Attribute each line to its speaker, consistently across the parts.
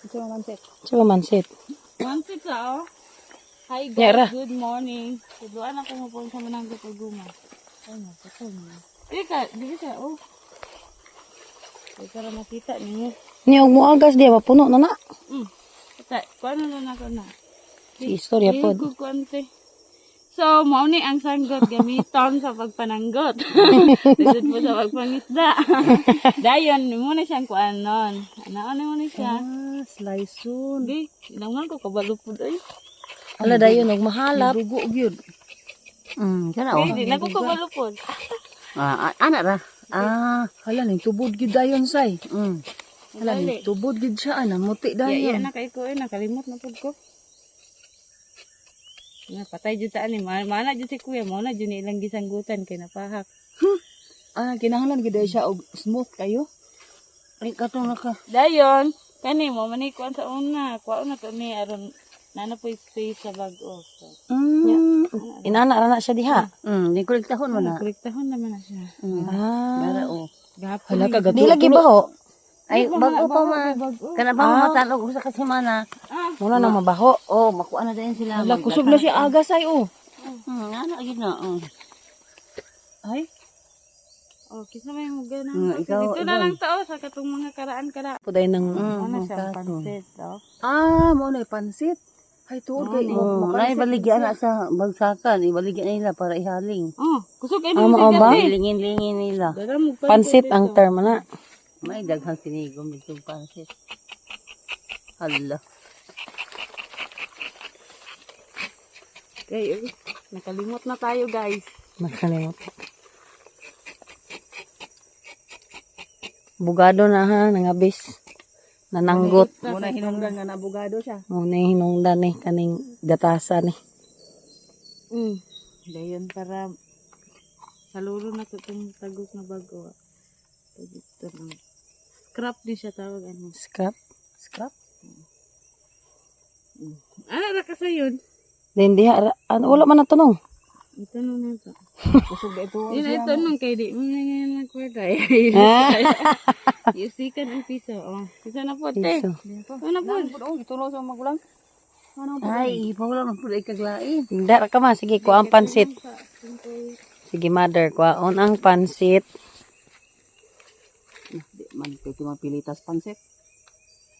Speaker 1: Coba mansit.
Speaker 2: Mansit sa oh. Hi
Speaker 1: Yara.
Speaker 2: guys, good morning. Tuduan ako mo po sa mananggo pag guma. Ay, napatay mo. Di ka, oh. Ay, para makita niyo.
Speaker 1: Niyog mo agas dia mapuno na na.
Speaker 2: Patay, paano na ako na?
Speaker 1: Istorya pod.
Speaker 2: Kukunti. So, mao ni ang sanggot gamiton sa pagpananggot. Lisod po sa pagpangisda. Dayon, mo na siyang kuanon. Ano mo na siya?
Speaker 3: Sliceon.
Speaker 2: Di, ilangan ko kabalupod ay.
Speaker 1: Ala dayon og mahalap.
Speaker 3: Dugo gyud. Kana
Speaker 2: Di, di na ko kabalupod.
Speaker 3: Ana ra. Hala ning tubod gyud dayon say. Hala ning tubod gyud siya ana muti
Speaker 2: Iya
Speaker 3: dayon.
Speaker 2: na kay ko nakalimot na pud ko. Nga patay jud ta ani, mana jud si kuya, mo na jud ni ilang gisanggutan kay napahak.
Speaker 3: Kinahanglan gyud siya og smooth kayo. Ay katong naka.
Speaker 2: Dayon, kani mo manikuan sa una, kuha na to ni aron nana po space sa bag-o. So,
Speaker 1: Inana ra na siya diha.
Speaker 3: Ni kolektahon man na.
Speaker 2: kolektahon naman na siya.
Speaker 3: Bara o.
Speaker 2: Gahapon.
Speaker 3: Hala ka
Speaker 1: Di lagi baho.
Speaker 3: Ay bago pa ma. Kana ba matalog sa kasimana.
Speaker 1: Muna na mabaho.
Speaker 3: Oh, makuha na dayon sila.
Speaker 1: Ala kusog na siya aga say oh.
Speaker 3: Ano gyud na.
Speaker 1: Ay,
Speaker 2: Oh, kisa may mga na.
Speaker 3: ikaw,
Speaker 2: Dito na lang tao sa katong mga karaan-karaan.
Speaker 1: puday nang
Speaker 2: Ano siya pansit, oh.
Speaker 3: Mo na pansit. Ay tuod kay
Speaker 1: Nay
Speaker 3: baligyan na sa bagsakan, ibaligyan nila para ihaling.
Speaker 2: Oh, kusog ay
Speaker 1: Ama
Speaker 2: music
Speaker 1: ba?
Speaker 2: gabi.
Speaker 3: Lingin-lingin nila.
Speaker 2: Dala mo
Speaker 1: Pansit ang term na.
Speaker 3: May daghang sinigom itong pansit. Hala.
Speaker 2: Okay, nakalimot na tayo guys.
Speaker 1: Nakalimot. Bugado na ha, nangabis. Nananggot.
Speaker 3: Muna hinungdan nga nabugado siya.
Speaker 1: Muna hinungdan eh, kaning gatasan eh.
Speaker 2: Dayon para saluro na ko itong tagok na bago. Ito na. Scrap din siya tawag. Ano.
Speaker 1: Scrap.
Speaker 2: Ano na ka yun?
Speaker 1: Then diha, wala man natunong.
Speaker 2: Ito na ito.
Speaker 3: Kusog ito.
Speaker 2: Yun na ito nung kay di. Mga nagkweda. Yusikan ang piso. Oh. Piso na po.
Speaker 1: Piso.
Speaker 2: Ano po?
Speaker 3: Itulo sa magulang. Ay, ipaw lang po ay kaglain.
Speaker 1: Dara ka ma, sige, kuha ang pansit. Sige mother, kuhaon ang pansit.
Speaker 3: Di man kay mapilitas pansit.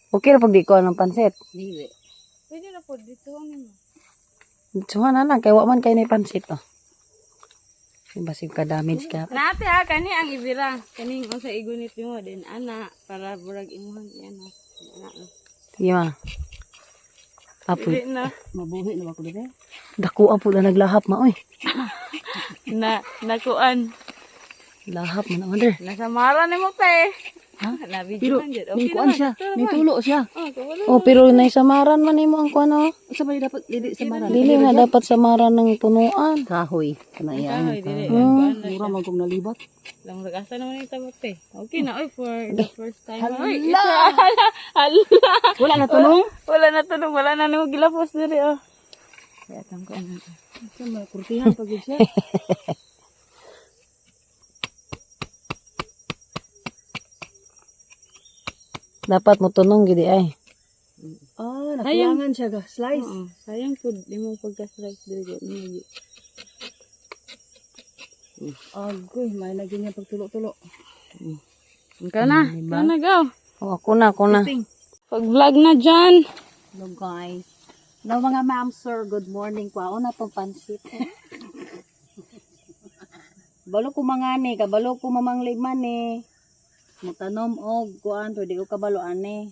Speaker 1: Okay na pag di kuha ng pansit.
Speaker 3: Dili.
Speaker 2: Pwede na po. Dito ang ano.
Speaker 1: Suha na lang, kaya waman kayo na pansit oh. Basig ka damage ka.
Speaker 2: Nate ha, kani ang ibira. Kaning ang sa igunit mo din. Ana, para burag imuhan. Yan o.
Speaker 1: Sige ma. Apoy.
Speaker 2: Hindi na.
Speaker 3: Mabuhi na ako dito.
Speaker 1: Dako ang pula naglahap ma oy.
Speaker 2: Nakuan.
Speaker 1: Lahap man ang mother.
Speaker 2: Nasamara ni mo pa
Speaker 3: Ha?
Speaker 2: Nabidyo
Speaker 3: Pero
Speaker 2: man dyan.
Speaker 3: may
Speaker 2: Okay
Speaker 3: kuan
Speaker 2: naman.
Speaker 3: siya,
Speaker 2: Ito
Speaker 3: may
Speaker 2: naman.
Speaker 3: tulo siya.
Speaker 2: Oh, kabalo.
Speaker 1: Oh, pero naisamaran man nimo ang kuan oh.
Speaker 3: Sa may dapat dili sa maran.
Speaker 1: Dili na dapat samaran ng punuan.
Speaker 3: Kahoy. Kana yan.
Speaker 2: Ay, dili.
Speaker 3: Mura man kong nalibat.
Speaker 2: Lang nag-asa naman yung tabot eh. Okay na, oy, for the first time. Oy, hala.
Speaker 3: Wala na tunong.
Speaker 2: Wala na tulong. Wala na nung gilapos diri, oh. Kaya tang ko ano.
Speaker 3: Sa may kurtihan pag siya.
Speaker 1: Dapat mo tunong gidi ay.
Speaker 3: Nakulangan siya ga. Slice.
Speaker 2: Oo. Sayang po, di mo pagka-slice diri. Hindi.
Speaker 3: Agoy, may lagi niya pagtulo-tulo.
Speaker 2: Ikaw na. Ikaw na, go.
Speaker 1: Oh, ako na.
Speaker 2: Pag-vlog na dyan.
Speaker 3: Hello guys. Hello mga ma'am sir, good morning po. Ako na pang pansit. Balo ko mangani, kabalo ko mamang liman eh. Mutanom og kuan to di ko kabalo ane.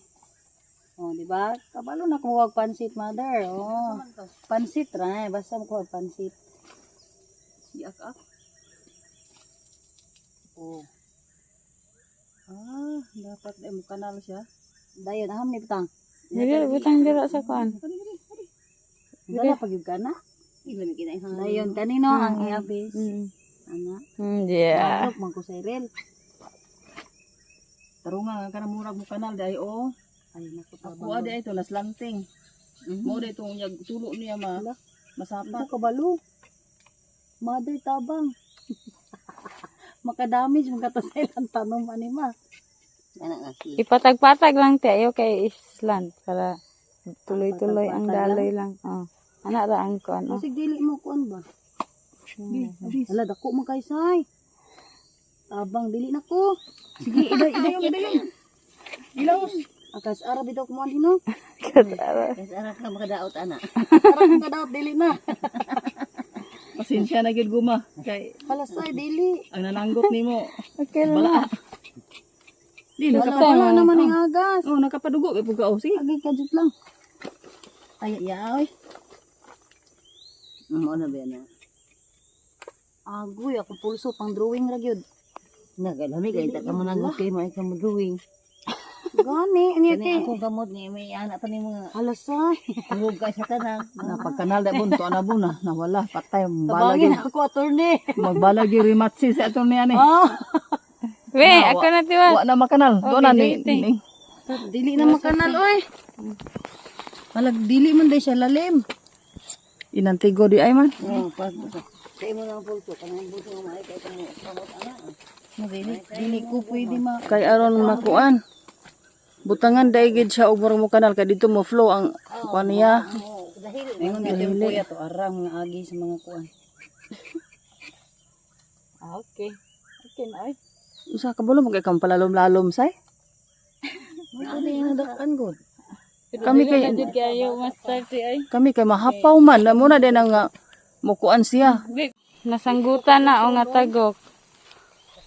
Speaker 3: Oh, di ba? Kabalo na ko wag pansit mother. Oh. Pansit ra basta ko wag pansit. Diak-ak. Oh. Dapat mo kanal siya. Dayon aham ni butang.
Speaker 2: Dili, butang dira sa kuan.
Speaker 3: Dala pag yung kana. Ilami kita yung dayon kanino ang iabis. Ana.
Speaker 2: Yeah.
Speaker 3: Balok man ko sa irel. Tarunga nga kanang murag mo kanal day o. Ay naku ako ade ito naslanting. Mo day tong yag tulo niya masapa. Ito kabalo. Mother tabang. Makadamage mga tasay lang tanom ani ma.
Speaker 2: Ipatag-patag lang ti ayo kay island para tuloy-tuloy ang daloy lang. Oh. Ana ra ang kuan. Oh.
Speaker 3: Kasi dili mo kuan ba? Ala dako man kay say. Abang dili na ko. Sige, idayon. Ilaos. Akas ara bitaw ko mo hino.
Speaker 2: Kasara.
Speaker 3: Ara ka daw dili na.
Speaker 4: Pasensya na gid guma. Kay
Speaker 3: Hala say dili.
Speaker 4: ang nananggot nimo.
Speaker 2: Okay lang.
Speaker 4: Di
Speaker 3: Wala naman ang agas.
Speaker 4: Oh, nakapadugo kay puga. Oh, sige.
Speaker 3: Agi ka jud lang.
Speaker 4: Ay, yaoy. Mo na ba na?
Speaker 3: Agoy ako pulso pang drawing ra gyud.
Speaker 4: Nagalami kay ta ka mo nanggot kay mo ikam drawing.
Speaker 3: Gani ani
Speaker 4: Kani
Speaker 3: ate.
Speaker 4: akong gamot ni may anak pa ni mga
Speaker 3: Hala say.
Speaker 4: tungog kay sa tanan. Napagkanal da bunto na buna nawala patay balagi.
Speaker 3: Tabangin ako attorney.
Speaker 4: Magbalagi rimatsi sa aton niya ni.
Speaker 3: Ah,
Speaker 2: We, ako na tiwa.
Speaker 4: Wa na makanal. Do na ni.
Speaker 3: dili na makanal oy. Malag dili man day siya lalim.
Speaker 4: Inantigo di ay man.
Speaker 3: Oh, pag say mo na pulso kanang buso nga ay kay kamo kamot ana. Dili ko pwede ma.
Speaker 4: Kay aron makuan. Butangan daigid siya og mo kanal kay dito mo flow ang kuan niya.
Speaker 3: Ingon dito puya to arang nga agi sa mga kuan.
Speaker 2: Okay. Okay na oy.
Speaker 4: Usa ka bulo magay kang palalom-lalom say.
Speaker 3: Ano yung nadakan gud?
Speaker 4: Kami kay
Speaker 2: Kayo master ti ay.
Speaker 4: kami kay mahapaw man na muna din ang mukuan siya.
Speaker 2: Nasanggutan na o nga tagok.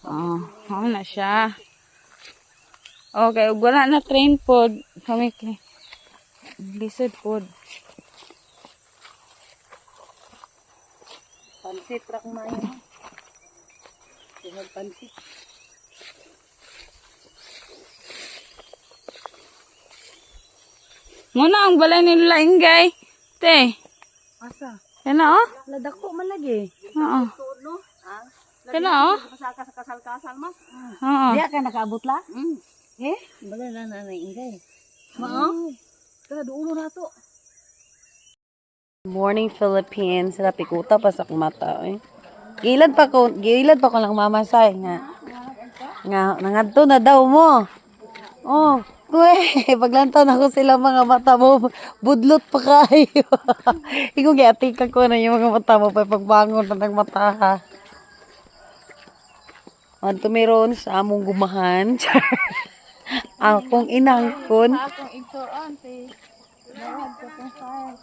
Speaker 2: Oh, na siya. Okay, ug wala na train pod. Kami kay lisod pod.
Speaker 3: Pansit ra kung maayo. Tingog pansit.
Speaker 2: Muna ang balay ni Lola Ingay. Te.
Speaker 3: Asa?
Speaker 2: Yan na oh.
Speaker 3: Ladako man lagi.
Speaker 2: Oo. Yan na oh.
Speaker 3: Kasal kasal ma.
Speaker 2: Oo.
Speaker 3: Diya ka nakaabot la? Eh?
Speaker 4: Bala na nanay ingay.
Speaker 3: Mao. Kada duulo na to.
Speaker 1: Morning Philippines. Sila pikuta pa sa akong mata. Eh. Gilad pa ko lang mamasay nga. Nga nangadto na daw mo. Oh, kuwe, paglantaw na ko sila mga mata mo, budlot pa kayo. Ikaw giatika ko na yung mga mata mo pa pagbangon na ng mata ha. Manto meron sa among gumahan. Akong inangkon.
Speaker 2: Akong igsoon si Dawad ko kung saan.